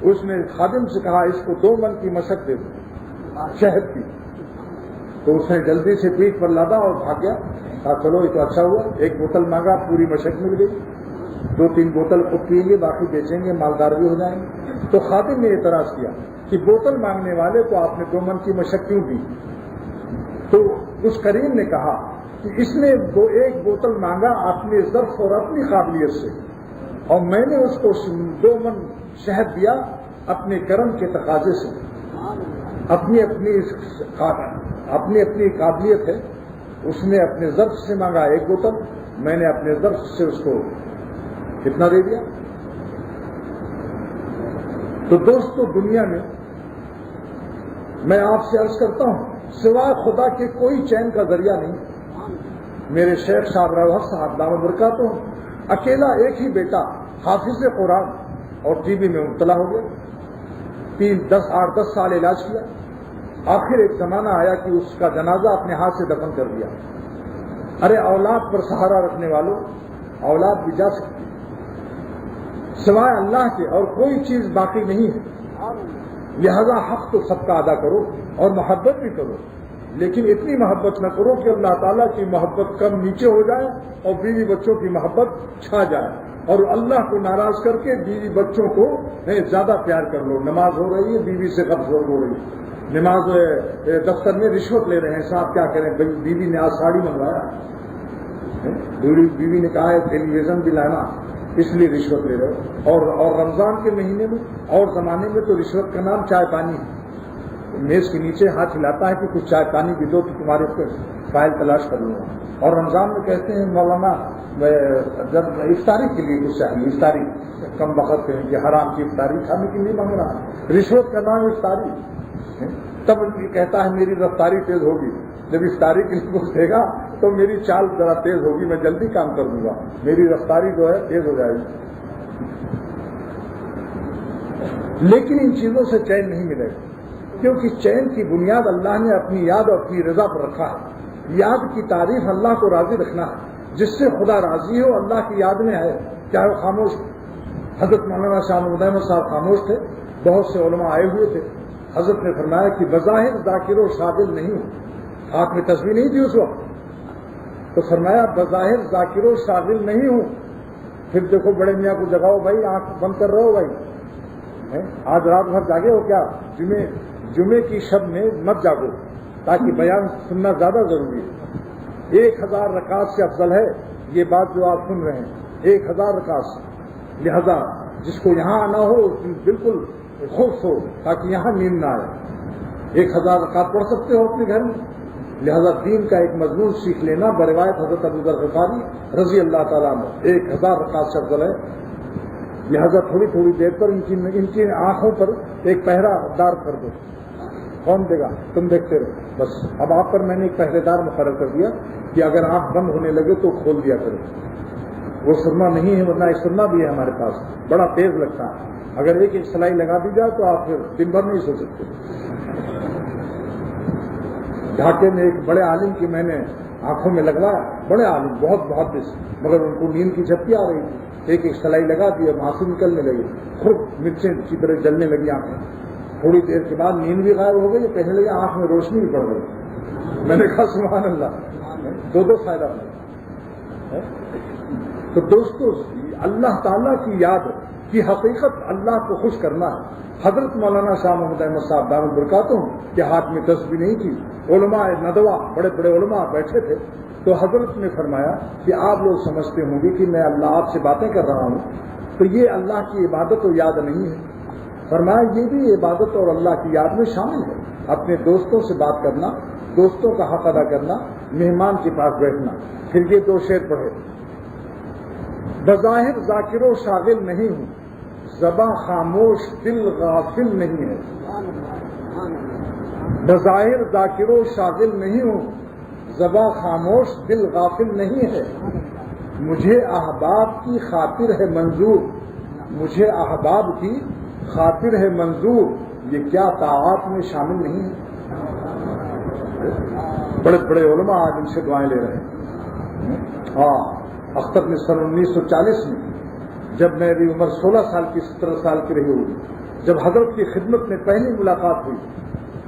اس نے خادم سے کہا اس کو 2 من کی مشق دے دو شہد کی، تو اس نے جلدی سے پیٹھ پر لادا اور بھاگ گیا، کہا چلو یہ تو اچھا ہوا، ایک بوتل مانگا پوری مشق مل گئی، 2-3 بوتل خود پئیں گے باقی بیچیں گے مالدار بھی ہو جائیں گے۔ تو خادم نے اعتراض کیا کہ بوتل مانگنے والے کو آپ نے 2 من کی مشق کیوں دی؟ تو اس کریم نے کہا کہ اس نے ایک بوتل مانگا اپنے ظرف اور اپنی قابلیت سے، اور میں نے اس کو 2 من شہد دیا اپنے کرم کے تقاضے سے، اپنی قابلیت ہے، اس نے اپنے ظرف سے مانگا 1 بوتل، میں نے اپنے ظرف سے اس کو کتنا دے دیا۔ تو دوستو دنیا میں میں آپ سے عرض کرتا ہوں سوائے خدا کے کوئی چین کا ذریعہ نہیں۔ میرے شیخ صاحب روح صاحب دامت برکاتہ اکیلا ایک ہی بیٹا حافظ قرآن اور ٹی بی میں مبتلا ہو گیا، 8-10 سال علاج کیا، آخر ایک زمانہ آیا کہ اس کا جنازہ اپنے ہاتھ سے دفن کر دیا۔ ارے اولاد پر سہارا رکھنے والوں، اولاد بھی جا سکتی سوائے اللہ کے اور کوئی چیز باقی نہیں ہے، لہذا حق تو سب کا ادا کرو اور محبت بھی کرو، لیکن اتنی محبت نہ کرو کہ اللہ تعالیٰ کی محبت کم نیچے ہو جائے اور بیوی بچوں کی محبت چھا جائے، اور اللہ کو ناراض کر کے بیوی بچوں کو زیادہ پیار کر لو۔ نماز ہو رہی ہے بیوی سے قبض ہو رہی ہے، نماز دفتر میں رشوت لے رہے ہیں، صاحب کیا کریں، بیوی نے آج ساڑی منگوایا، بیوی نے کہا ہے ٹیلی ویژن بھی لانا، اس لیے رشوت لے رہے ہو۔ اور رمضان کے مہینے میں اور زمانے میں تو رشوت کا نام چائے پانی ہے، میز کے نیچے ہاتھ ہلاتا ہے کہ کچھ چائے پانی بھی دو تو تمہارے فائل تلاش کر لوں گا۔ اور رمضان میں کہتے ہیں مولانا جب افطاری کے لیے کچھ چاہیے، افطاری کم وقت کہیں کہ حرام کی افطاری کھانے کے لیے مانگ رہا ہے، رشوت کا نام افطاری، تب یہ کہتا ہے میری رفتاری تیز ہوگی، جب افطاری کے لیے کچھ دے گا تو میری چال ذرا تیز ہوگی، میں جلدی کام کر دوں گا، میری رفتاری جو ہے تیز ہو جائے گی۔ لیکن ان چیزوں سے چین نہیں ملے گا، کیونکہ چین کی بنیاد اللہ نے اپنی یاد اور اپنی رضا پر رکھا ہے۔ یاد کی تعریف اللہ کو راضی رکھنا ہے، جس سے خدا راضی ہو اللہ کی یاد میں آئے، چاہے وہ خاموش۔ حضرت مولانا شاہ محمود احمد صاحب خاموش تھے، بہت سے علماء آئے ہوئے تھے، حضرت نے فرمایا کہ بظاہر ذاکر و شاغل نہیں ہوں، ہاتھ میں تسبیح نہیں تھی اس وقت، تو فرمایا بظاہر ذاکر و شاغل نہیں ہوں۔ پھر دیکھو بڑے میاں کو جگاؤ بھائی، آنکھ بند کر رہے ہو بھائی، آج رات بھر جاگے ہو کیا؟ جمعے کی شب میں مت جاگو، تاکہ بیان سننا زیادہ ضروری ہے۔ 1000 رکعت سے افضل ہے یہ بات جو آپ سن رہے ہیں، 1000 رکعت سے، لہذا جس کو یہاں آنا ہو بالکل خوش ہو تاکہ یہاں نیند نہ آئے۔ 1000 رکعت پڑھ سکتے ہو اپنے گھر میں، لہذا دین کا ایک مضمون سیکھ لینا بروایت حضرت ابوذر غفاری رضی اللہ تعالیٰ عنہ 1000 رکعت سے افضل ہے، لہذا تھوڑی تھوڑی دیر پر ان کی آنکھوں پر ایک پہرا دار کر دو، کون دے گا؟ تم دیکھتے رہو بس۔ اب آپ پر میں نے ایک پہرے دار مقرر کر دیا کہ اگر آنکھ بند ہونے لگے تو کھول دیا کرو، وہ سرما نہیں ہے، ورنہ ایک سرما بھی ہے ہمارے پاس، بڑا تیز لگتا ہے، اگر ایک سلائی لگا دی جائے تو آپ پھر دن بھر نہیں سو سکتے۔ ڈھاکے میں ایک بڑے عالم کی میں نے آنکھوں میں لگوایا، بڑے عالم بہت محدث، مگر ان کو نیند کی جھپکی آ رہی تھی، ایک سلائی لگا دی، وہاں سے نکلنے لگی، خوب مرچیں کی طرح جلنے لگی آنکھیں، تھوڑی دیر کے بعد نیند بھی غائب ہو گئی، کہنے لگے آنکھ میں روشنی بھی پڑ گئی۔ میں نے کہا سبحان اللہ، دو فائدہ ہوا۔ تو دوستو اللہ تعالیٰ کی یاد کی حقیقت اللہ کو خوش کرنا ہے۔ حضرت مولانا شاہ محمود احمد صاحب دامت برکاتہ کے ہاتھ میں تسبیح نہیں تھی، علماء ندوہ بڑے بڑے علماء بیٹھے تھے، تو حضرت نے فرمایا کہ آپ لوگ سمجھتے ہوں گے کہ میں اللہ آپ سے باتیں کر رہا ہوں تو یہ اللہ کی عبادت و یاد نہیں ہے۔ فرمایا یہ بھی عبادت اور اللہ کی یاد میں شامل ہے، اپنے دوستوں سے بات کرنا، دوستوں کا حق ادا کرنا، مہمان کے پاس بیٹھنا۔ پھر یہ 2 شعر پڑھے، بظاہر ذاکر و شاغل نہیں ہوں، زباں خاموش دل غافل نہیں ہے۔ بظاہر ذاکر و شاغل نہیں ہوں، زباں خاموش دل غافل نہیں ہے، مجھے احباب کی خاطر ہے منظور، مجھے احباب کی خاطر ہے منظور، یہ کیا طاعات میں شامل نہیں ہے؟ بڑے بڑے علماء آج ان سے دعائیں لے رہے ہیں۔ ہاں، اختر نے سن 1940 میں جب میری عمر 16 سال کی 17 سال کی رہی ہوئی، جب حضرت کی خدمت میں پہلی ملاقات ہوئی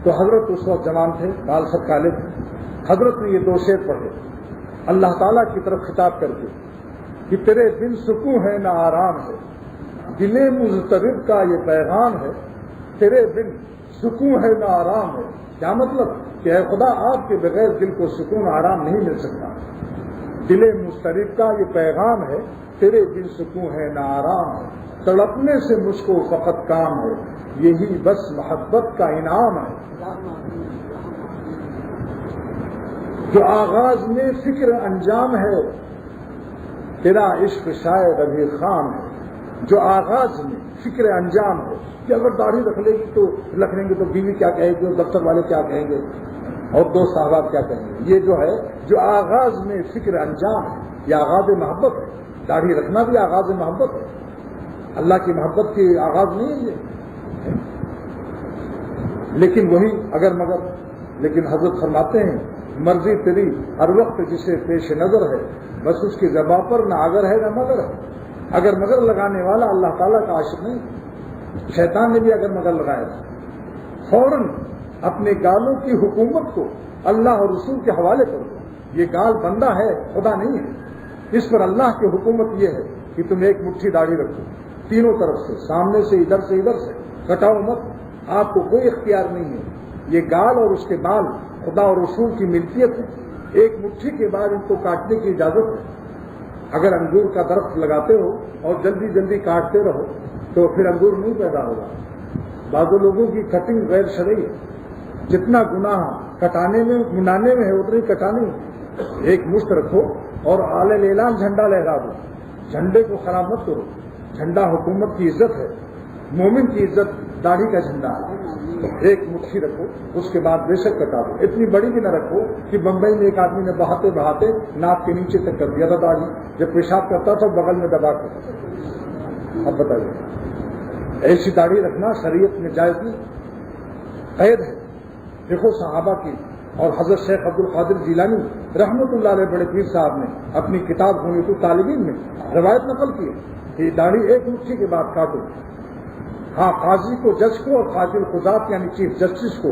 تو حضرت اس وقت جوان تھے، خالصت کالے تھے۔ حضرت نے یہ 2 شعر پڑھے اللہ تعالیٰ کی طرف خطاب کر کے کہ تیرے دل سکون ہے نہ آرام ہے، دل مضطرب کا یہ پیغام ہے، تیرے دل سکون ہے نہ آرام ہے۔ کیا مطلب کہ اے خدا آپ کے بغیر دل کو سکون آرام نہیں مل سکتا۔ دل مضطرب کا یہ پیغام ہے، تیرے دل سکون ہے نہ آرام ہے، تڑپنے سے مجھ کو فقط کام ہے، یہی بس محبت کا انعام ہے۔ جو آغاز میں فکر انجام ہے، تیرا عشق شاید ابھی خام ہے۔ جو آغاز میں فکر انجام ہے کہ اگر داڑھی رکھ لیں گے تو بیوی کیا کہے گی، دفتر والے کیا کہیں گے، اور دوست احباب کیا کہیں گے۔ یہ جو ہے جو آغاز میں فکر انجام ہے، یہ آغاز محبت ہے۔ داڑھی رکھنا بھی آغاز محبت ہے، اللہ کی محبت کی آغاز نہیں ہے یہ۔ لیکن وہی اگر مگر، لیکن حضرت فرماتے ہیں مرضی تیری ہر وقت جسے پیش نظر ہے، بس اس کی زباں پر نہ اگر ہے نہ مگر ہے۔ اگر مگر لگانے والا اللہ تعالیٰ کا عاشق نہیں۔ شیطان نے بھی اگر مگر لگایا تھا، فوراً اپنے گالوں کی حکومت کو اللہ اور رسول کے حوالے کر دو۔ یہ گال بندہ ہے، خدا نہیں ہے۔ اس پر اللہ کی حکومت یہ ہے کہ تم ایک مٹھی داڑھی رکھو، تینوں طرف سے، سامنے سے ادھر سے کٹاؤ مت، آپ کو کوئی اختیار نہیں ہے۔ یہ گال اور اس کے بال خدا اور رسول کی ملکیت ہے۔ ایک مٹھی کے بعد ان کو کاٹنے کی اجازت ہے۔ اگر انگور کا درخت لگاتے ہو اور جلدی جلدی کاٹتے رہو تو پھر انگور نہیں پیدا ہوگا۔ بعض لوگوں کی کٹنگ غیر شرعی ہے، جتنا گناہ کٹانے میں منانے میں ہے اتنی کٹانے میں۔ ایک مشت رکھو اور اعلی اعلان جھنڈا لہرا دو، جھنڈے کو خراب مت کرو۔ جھنڈا حکومت کی عزت ہے، مومن کی عزت داڑھی کا جھنڈا ہے۔ ایک مٹھی رکھو، اس کے بعد بے شک کٹا دو۔ اتنی بڑی بھی نہ رکھو کہ بمبئی میں ایک آدمی نے بہاتے بہاتے ناک کے نیچے تک کر دیا تھا داڑھی، جب پیشاب کرتا تھا بغل میں دبا کر۔ اب بتائیے، ایسی داڑھی رکھنا شریعت میں جائز نہیں، قید ہے۔ دیکھو صحابہ کی اور حضرت شیخ عبد القادر جیلانی رحمۃ اللہ علیہ بڑے پیر صاحب نے اپنی کتاب غنیۃ الطالبین میں روایت نقل کی ہے کہ داڑھی ایک مٹھی کے بعد کاٹو۔ ہاں، قاضی کو، جج کو اور قاضی القضات یعنی چیف جسٹس کو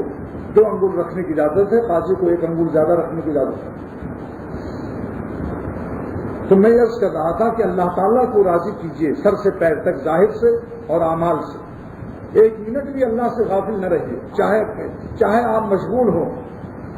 2 انگل رکھنے کی اجازت ہے، قاضی کو 1 انگل زیادہ رکھنے کی اجازت ہے۔ تو میں عرض کر رہا تھا کہ اللہ تعالیٰ کو راضی کیجیے سر سے پیر تک، ظاہر سے اور اعمال سے۔ 1 منٹ بھی اللہ سے غافل نہ رہیے، چاہے آپ مشغول ہوں،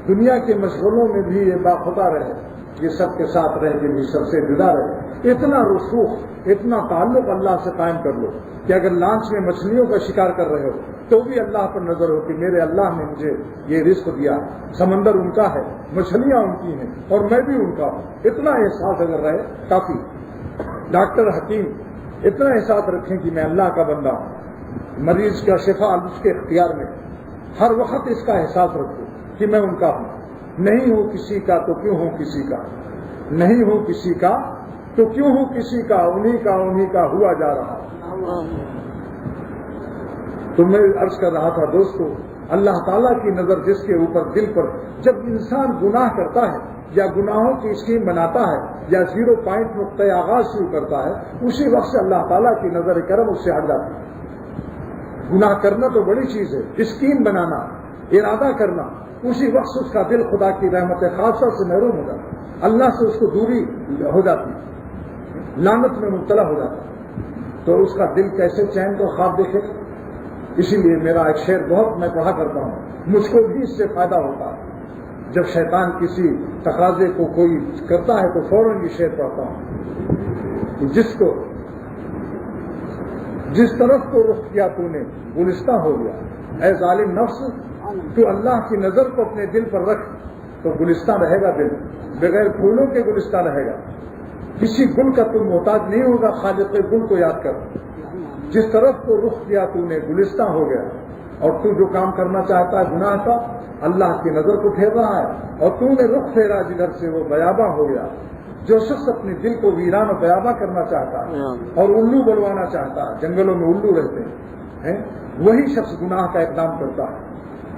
دنیا کے مشغولوں میں بھی یہ باخبر رہے، یہ سب کے ساتھ رہ کے بھی سب سے جدا رہے۔ اتنا رسوخ، اتنا تعلق اللہ سے قائم کر لو کہ اگر لانچ میں مچھلیوں کا شکار کر رہے ہو تو بھی اللہ پر نظر ہو کہ میرے اللہ نے مجھے یہ رزق دیا، سمندر ان کا ہے، مچھلیاں ان کی ہیں اور میں بھی ان کا ہوں۔ اتنا احساس اگر رہے کافی۔ ڈاکٹر حکیم اتنا احساس رکھیں کہ میں اللہ کا بندہ ہوں، مریض کا شفا اس کے اختیار میں، ہر وقت اس کا احساس رکھو کہ میں ان کا ہوں، نہیں ہوں کسی کا تو کیوں ہوں کسی کا، نہیں ہوں کسی کا تو کیوں ہوں کسی کا، انہی کا ہوا جا رہا۔ تو میں عرض کر رہا تھا دوستو، اللہ تعالیٰ کی نظر جس کے اوپر دل پر، جب انسان گناہ کرتا ہے یا گناہوں کی اسکیم بناتا ہے یا 0 پوائنٹ نقطۂ آغاز شروع کرتا ہے، اسی وقت سے اللہ تعالیٰ کی نظر کرم اس سے ہٹ جاتی ہے۔ گناہ کرنا تو بڑی چیز ہے، اسکیم بنانا، ارادہ کرنا، اسی وقت اس کا دل خدا کی رحمت خاصہ سے محروم ہو جاتا ہے، اللہ سے اس کو دوری ہو جاتی ہے، لعنت میں مبتلا ہو جاتا ہے۔ تو اس کا دل کیسے چین کو خواب دیکھے؟ اسی لیے میرا ایک شعر بہت میں پڑھا کرتا ہوں، مجھ کو بھی اس سے فائدہ ہوتا ہے۔ جب شیطان کسی تقاضے کو کوئی کرتا ہے تو فوراً یہ شعر پڑھتا ہوں کہ جس طرف کو رخ کیا تو نے گلستہ ہو گیا، اے ظالم نفس تو اللہ کی نظر کو اپنے دل پر رکھ تو گلستہ رہے گا، دل بغیر پھولوں کے گلستہ رہے گا۔ کسی گل کا تم محتاج نہیں ہوگا، خالق گل کو یاد کر۔ جس طرف کو رخ کیا تو نے گلستہ ہو گیا، اور تو جو کام کرنا چاہتا ہے گناہ کا، اللہ کی نظر کو پھیر رہا ہے، اور تو نے رخ پھیرا جدھر سے وہ بیاباں ہو گیا۔ جو شخص اپنے دل کو ویران و بیاباں کرنا چاہتا ہے اور الو بلوانا چاہتا ہے، جنگلوں میں الو رہتے ہیں، وہی شخص گناہ کا اقدام کرتا ہے۔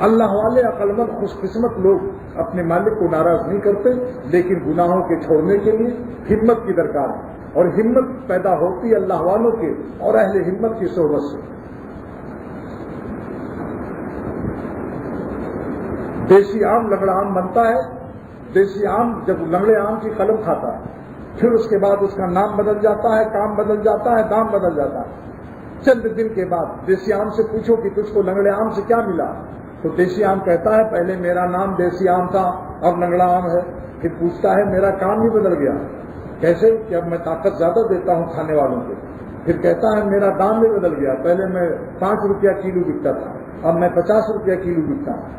اللہ والے عقل مند خوش قسمت لوگ اپنے مالک کو ناراض نہیں کرتے، لیکن گناہوں کے چھوڑنے کے لیے ہمت کی درکار ہے، اور ہمت پیدا ہوتی ہے اللہ والوں کے اور اہل ہمت کی صحبت سے۔ دیسی آم لنگڑا آم بنتا ہے، دیسی آم جب لنگڑے آم کی قلم کھاتا ہے، پھر اس کے بعد اس کا نام بدل جاتا ہے، کام بدل جاتا ہے، دام بدل جاتا ہے۔ چند دن کے بعد دیسی آم سے پوچھو کہ تجھ کو لنگڑے آم سے کیا ملا، تو دیسی آم کہتا ہے پہلے میرا نام دیسی آم تھا، اب لنگڑا آم ہے۔ پھر پوچھتا ہے میرا کام بھی بدل گیا، کیسے؟ کہ اب میں طاقت زیادہ دیتا ہوں کھانے والوں کو۔ پھر کہتا ہے میرا دام بھی بدل گیا، پہلے میں 5 روپیہ کلو بکتا تھا، اب میں 50 روپیہ کلو بکتا ہوں۔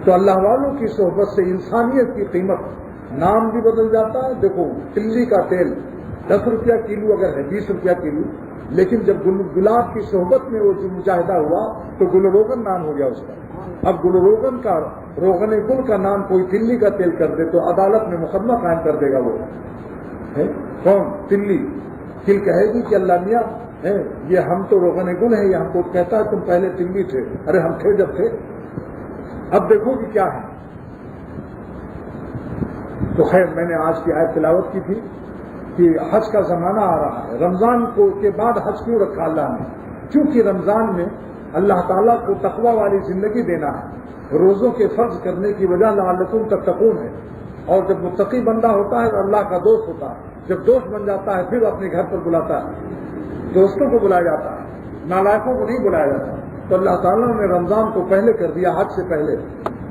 تو اللہ والوں کی صحبت سے انسانیت کی قیمت، نام بھی بدل جاتا ہے۔ دیکھو تلی کا تیل 10 روپیہ کلو اگر ہے، 20 روپیہ کلو، لیکن جب گلاب کی صحبت میں وہ جو مجاہدہ ہوا تو گل روغن نام ہو گیا اس کا۔ اب گل روغن کا، روغن گل کا نام کوئی تلی کا تیل کر دے تو عدالت میں مقدمہ قائم کر دے گا وہ۔ کون؟ تلی۔ تل کہے گی کہ اللہ میاں یہ ہم تو روغن گل ہیں، یہ ہم کو کہتا ہے تم پہلے تلی تھے۔ ارے ہم تھے جب تھے، اب دیکھو کہ کیا ہے۔ تو خیر میں نے آج کی آیت تلاوت کی تھی کہ حج کا زمانہ آ رہا ہے، رمضان کو کے بعد حج کیوں رکھا اللہ نے؟ چونکہ رمضان میں اللہ تعالیٰ کو تقوی والی زندگی دینا ہے، روزوں کے فرض کرنے کی وجہ لعلکم تتقون ہے، اور جب متقی بندہ ہوتا ہے تو اللہ کا دوست ہوتا ہے، جب دوست بن جاتا ہے پھر اپنے گھر پر بلاتا ہے، دوستوں کو بلایا جاتا ہے، نالائقوں کو نہیں بلایا جاتا۔ تو اللہ تعالیٰ نے رمضان کو پہلے کر دیا حج سے پہلے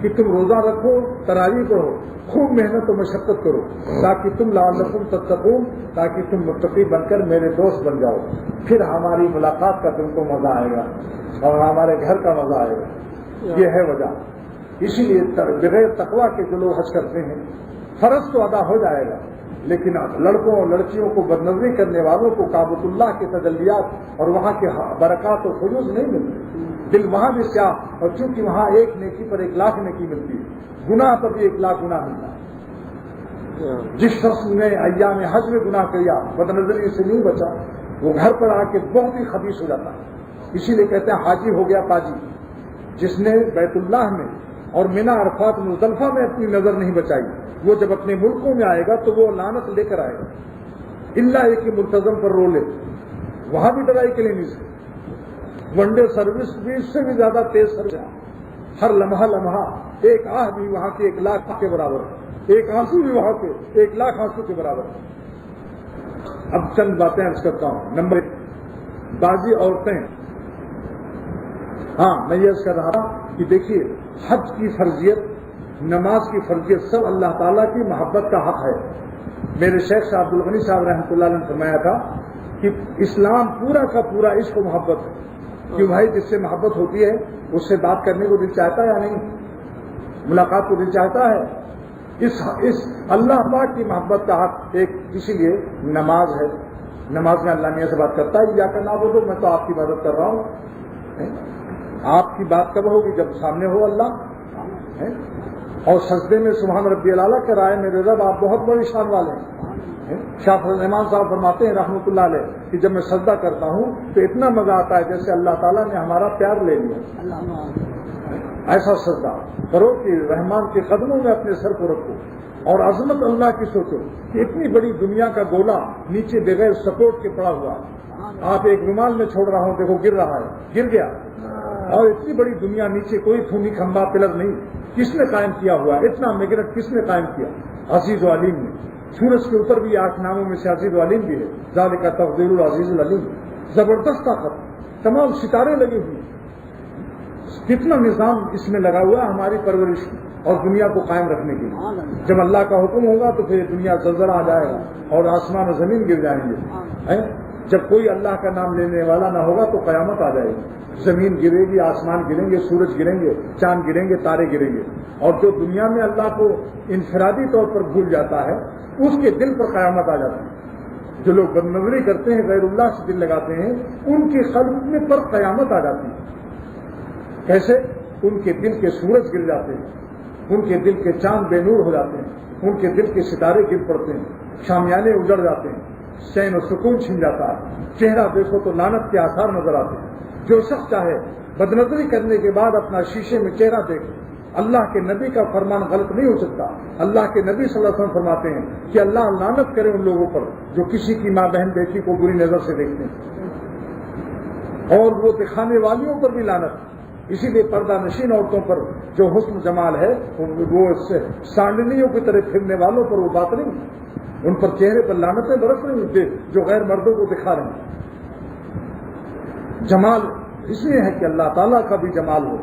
کہ تم روزہ رکھو، تراویح پڑھو، خوب محنت و مشقت کرو، تاکہ تم لعلکم تتقون، تاکہ تم متقی بن کر میرے دوست بن جاؤ، پھر ہماری ملاقات کا تم کو مزہ آئے گا اور ہمارے گھر کا مزہ آئے گا۔ یہ ہے وجہ۔ اسی لیے بغیر تقوی کے جو لوگ حج کرتے ہیں، فرض تو ادا ہو جائے گا، لیکن لڑکوں اور لڑکیوں کو بدنظری کرنے والوں کو کعبۃ اللہ کے تجلیات اور وہاں کے برکات و فیوز نہیں ملتے، دل وہاں بھی سیاہ، اور چونکہ وہاں 1 نیکی پر 1 لاکھ نیکی ملتی ہے، گناہ پر بھی 1 لاکھ گناہ ملتا ہے۔ جس شخص نے ایام حج میں گناہ کیا، بدنظری سے نہیں بچا، وہ گھر پر آ کے بہت ہی خبیث ہو جاتا ہے۔ اسی لیے کہتے ہیں حاجی ہو گیا پاجی، جس نے بیت اللہ میں اور منی، عرفات، مزدلفہ میں اپنی نظر نہیں بچائی، وہ جب اپنے ملکوں میں آئے گا تو وہ لعنت لے کر آئے گا، اللہ ایک ہی ملتزم پر رو لے، وہاں بھی dry clinics, one day service بھی اس سے بھی زیادہ تیز سروس ہے، ہر لمحہ ایک آہ بھی وہاں کے 1 لاکھ کے برابر ہے، ایک آنسو بھی وہاں کے 1 لاکھ آنسو کے برابر ہے۔ اب چند باتیں عرض کرتا ہوں۔ نمبر 1، بعضی عورتیں، میں یہ عرض کر رہا تھا کہ دیکھیے حج کی فرضیت، نماز کی فرضیت سب اللہ تعالیٰ کی محبت کا حق ہے۔ میرے شیخ صاحب عبدالغنی صاحب رحمۃ اللہ علیہ نے فرمایا تھا کہ اسلام پورا کا پورا عشق و محبت ہے، کہ بھائی جس سے محبت ہوتی ہے اس سے بات کرنے کو دل چاہتا ہے یا نہیں، ملاقات کو دل چاہتا ہے۔ اس اللہ پاک کی محبت کا حق ایک اسی لیے نماز ہے، نماز میں اللہ میاں سے بات کرتا ہے، یا کہ نہ بولو میں تو آپ کی مدد کر رہا ہوں۔ آپ کی بات کب ہوگی؟ جب سامنے ہو اللہ۔ اور سجدے میں سبحان ربی الاعلیٰ کے رائے میرے رب آپ بہت بڑی شان والے ہیں۔ شاہ فضل الرحمان صاحب فرماتے ہیں رحمۃ اللہ علیہ کہ جب میں سجدہ کرتا ہوں تو اتنا مزہ آتا ہے جیسے اللہ تعالیٰ نے ہمارا پیار لے لیا۔ ایسا سجدہ کرو کہ رحمان کے قدموں میں اپنے سر کو رکھو اور عظمت اللہ کی سوچو کہ اتنی بڑی دنیا کا گولا نیچے بغیر سپورٹ کے پڑا ہوا، آپ ایک رومال میں چھوڑ رہا ہوں، دیکھو گر رہا ہے، گر گیا، اور اتنی بڑی دنیا نیچے کوئی تھونی کھمبا پلر نہیں، کس نے قائم کیا ہوا؟ اتنا میگنٹ کس نے قائم کیا؟ عزیز و علیم نے۔ سورج کے اوپر بھی 8 ناموں میں سے عزیز و علیم بھی ہے، ذالک تقدیر العزیز العلیم، زبردست طاقت، تمام ستارے لگے ہوئے، کتنا نظام اس میں لگا ہوا ہے ہماری پرورش اور دنیا کو قائم رکھنے کے لیے۔ جب اللہ کا حکم ہوگا تو پھر دنیا زلزلہ آ جائے گا اور آسمان و زمین گر جائیں گے۔ جب کوئی اللہ کا نام لینے والا نہ ہوگا تو قیامت آ جائے گی، زمین گرے گی، آسمان گریں گے، سورج گریں گے، چاند گریں گے، تارے گریں گے، اور جو دنیا میں اللہ کو انفرادی طور پر بھول جاتا ہے اس کے دل پر قیامت آ جاتی ہے۔ جو لوگ بدنظری کرتے ہیں، غیر اللہ سے دل لگاتے ہیں، ان کے قلب میں پر قیامت آ جاتی ہے۔ کیسے؟ ان کے دل کے سورج گر جاتے ہیں، ان کے دل کے چاند بے نور ہو جاتے ہیں، ان کے دل کے ستارے گر پڑتے ہیں، شامیانے اجڑ جاتے ہیں، چین و سکون چھن جاتا ہے، چہرہ دیکھو تو لعنت کے آثار نظر آتے ہیں۔ جو شخص چاہے بدنظری کرنے کے بعد اپنا شیشے میں چہرہ دیکھے، اللہ کے نبی کا فرمان غلط نہیں ہو سکتا۔ اللہ کے نبی صلی اللہ علیہ وسلم فرماتے ہیں کہ اللہ لعنت کرے ان لوگوں پر جو کسی کی ماں بہن بیٹی کو بری نظر سے دیکھتے ہیں، اور وہ دکھانے والیوں پر بھی لعنت۔ اسی لیے پردہ نشین عورتوں پر جو حسن جمال ہے وہ سانڈلیوں کی طرح پھرنے والوں پر وہ بات نہیں، ان پر چہرے پر لعنتیں برس رہی ہوتے جو غیر مردوں کو دکھا رہے ہیں۔ جمال اس لیے ہے کہ اللہ تعالیٰ کا بھی جمال ہو،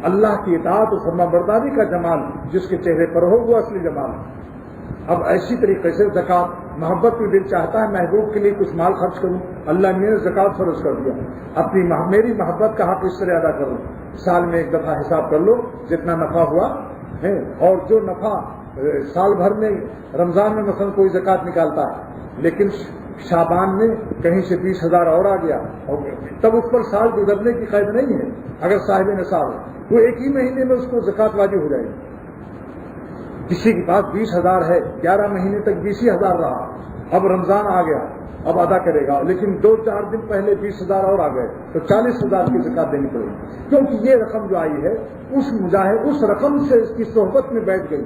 اللہ کی اطاعت و فرما برداری کا جمال جس کے چہرے پر ہو وہ اصلی جمال ہے۔ اب ایسی طریقے سے زکوٰۃ، محبت بھی دل چاہتا ہے محبوب کے لیے کچھ مال خرچ کروں، اللہ نے زکوٰۃ فرض کر دیا، اپنی میری محبت کا حق اس طرح ادا کروں، سال میں ایک دفعہ حساب کر لو جتنا نفع ہوا ہے، اور جو نفع سال بھر میں رمضان میں مثلا کوئی زکوٰۃ نکالتا ہے لیکن شعبان میں کہیں سے 20,000 اور آ گیا، اور تب اس پر سال گزرنے کی قید نہیں ہے، اگر صاحب نصاب ہے وہ ایک ہی مہینے میں اس کو زکوٰۃ واجب ہو جائے گی۔ کسی کے پاس 20,000 ہے، 11 مہینے تک 20,000 رہا، اب رمضان آ گیا اب ادا کرے گا، لیکن 2-4 دن پہلے 20,000 اور آ گئے تو 40,000 کی زکوٰۃ دینی پڑے گی، کیونکہ یہ رقم جو آئی ہے اس رقم سے اس کی صحبت میں بیٹھ گئی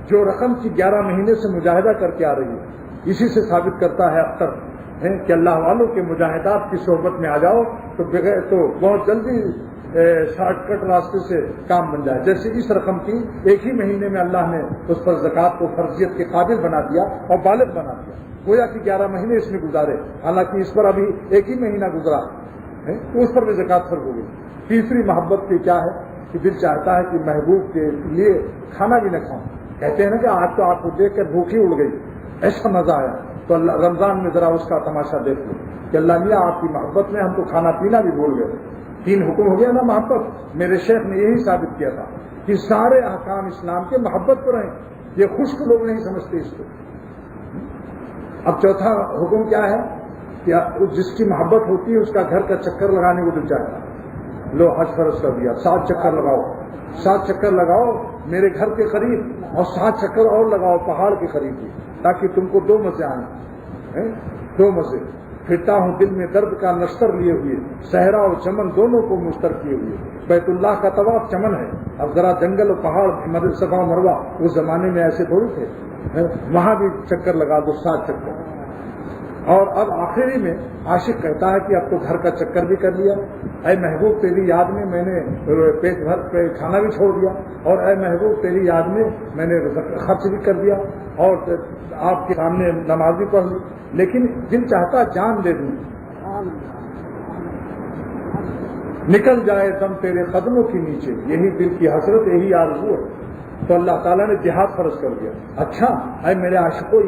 جو رقم کی 11 مہینے سے مجاہدہ کر کے آ رہی ہے۔ اسی سے ثابت کرتا ہے اختر کہ اللہ والوں کے مجاہدات کی صحبت میں آ جاؤ تو بہت جلدی شارٹ کٹ راستے سے کام بن جائے۔ جیسے اس رقم کی ایک ہی مہینے میں اللہ نے اس پر زکوٰۃ کو فرضیت کے قابل بنا دیا اور بالغ بنا دیا، گویا کہ 11 مہینے اس میں گزارے، حالانکہ اس پر ابھی ایک ہی مہینہ گزرا تو اس پر بھی زکوٰۃ فرض ہو گئی۔ تیسری محبت کی کیا ہے کہ دل چاہتا ہے کہ محبوب کے لیے کھانا بھی نہ کھاؤں، کہتے ہیں نا کہ آج تو آپ کو دیکھ کر بھوک ہی اڑ گئی، ایسا مزہ آیا، تو اللہ رمضان میں ذرا اس کا تماشا دیکھ لو کہ اللہ میاں آپ کی محبت میں ہم تو کھانا پینا بھی بھول گئے۔ 3 حکم ہو گیا نا محبت۔ میرے شیخ نے یہی ثابت کیا تھا کہ سارے احکام اسلام کے محبت پر ہیں، یہ خشک لوگ نہیں سمجھتے اس کو۔ اب چوتھا حکم کیا ہے کہ جس کی محبت ہوتی ہے اس کا گھر کا چکر لگانے کو دل چاہتا ہے، لو حج فرض کر دیا، 7 چکر لگاؤ، 7 چکر لگاؤ میرے گھر کے قریب، اور 7 چکر اور لگاؤ پہاڑ کے قریب بھی، تاکہ تم کو 2 مزے آئیں، 2 مزے۔ پھرتا ہوں دل میں درد کا نشتر لیے ہوئے، صحرا اور چمن دونوں کو مشتر کیے ہوئے۔ بیت اللہ کا طواف چمن ہے، اب ذرا جنگل و پہاڑ، صفا و مروہ اس زمانے میں ایسے تھوڑی تھے، وہاں بھی چکر لگا دو، 7 چکر۔ اور اب آخری میں عاشق کہتا ہے کہ اب تو گھر کا چکر بھی کر لیا، اے محبوب تیری یاد میں میں نے پیٹ بھر پہ کھانا بھی چھوڑ دیا، اور اے محبوب تیری یاد میں نے خرچ بھی کر دیا، اور آپ کے سامنے نماز بھی پڑھ لی، لیکن دل چاہتا جان دے دوں، نکل جائے دم تیرے قدموں کے نیچے، یہی دل کی حسرت، یہی آرزو ہے۔ تو اللہ تعالیٰ نے جہاد فرض کر دیا۔ اچھا اے میرے عاشقوں،